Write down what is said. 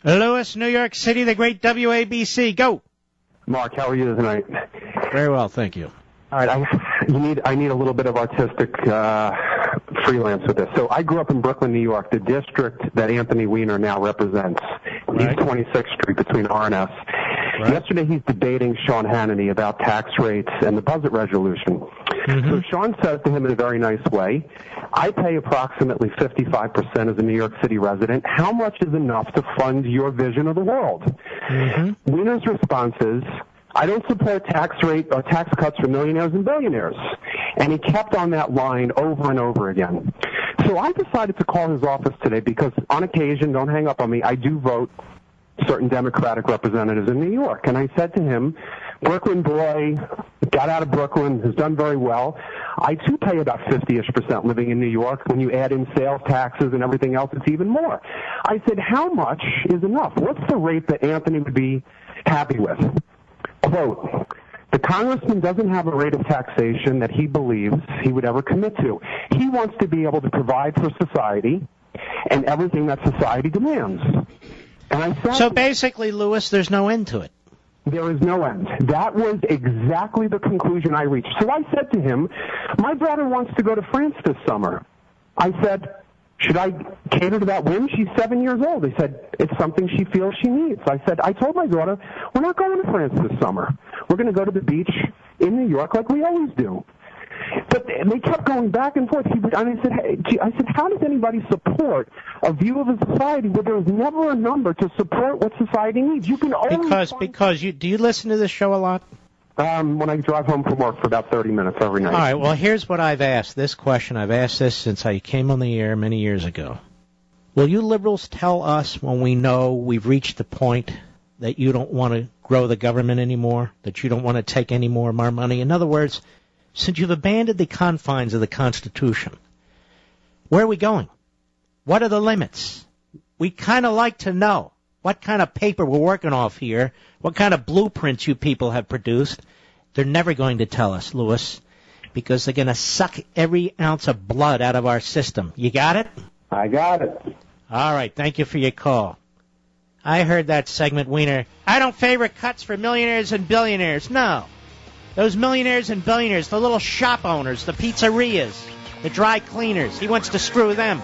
Lewis, New York City, the great WABC. Go. Mark, how are you tonight? Very well, thank you. All right, I need a little bit of artistic freelance with this. So I grew up in Brooklyn, New York, the district that Anthony Weiner now represents. Right. East 26th Street between R and S. Right. Yesterday he's debating Sean Hannity about tax rates and the budget resolution. Mm-hmm. So Sean says to him in a very nice way, I pay approximately 55% as a New York City resident. How much is enough to fund your vision of the world? Mm-hmm. Weiner's response is, I don't support tax rate or tax cuts for millionaires and billionaires. And he kept on that line over and over again. So I decided to call his office today because on occasion, don't hang up on me, I do vote certain Democratic representatives in New York. And I said to him, Brooklyn boy, got out of Brooklyn, has done very well. I too pay about 50-ish% living in New York. When you add in sales taxes and everything else, it's even more. I said, how much is enough? What's the rate that Anthony would be happy with? Quote, the congressman doesn't have a rate of taxation that he believes he would ever commit to. He wants to be able to provide for society and everything that society demands. And I said, so basically, Lewis, there's no end to it. There is no end. That was exactly the conclusion I reached. So I said to him, my daughter wants to go to France this summer. I said, should I cater to that whim? She's 7 years old. He said, it's something she feels she needs. I said, I told my daughter, we're not going to France this summer. We're going to go to the beach in New York like we always do. But they kept going back and forth. And I said, how does anybody support a view of a society where there's never a number to support what society needs? You can always because do you listen to this show a lot? When I drive home from work for about 30 minutes every night. All right, well, here's what I've asked. This question, I've asked this since I came on the air many years ago. Will you liberals tell us when we know we've reached the point that you don't want to grow the government anymore, that you don't want to take any more of our money? In other words, since you've abandoned the confines of the Constitution, where are we going? What are the limits? We kind of like to know what kind of paper we're working off here, what kind of blueprints you people have produced. They're never going to tell us, Lewis, because they're going to suck every ounce of blood out of our system. You got it? I got it. All right, thank you for your call. I heard that segment, Weiner. I don't favor cuts for millionaires and billionaires. No. Those millionaires and billionaires, the little shop owners, the pizzerias, the dry cleaners, he wants to screw them.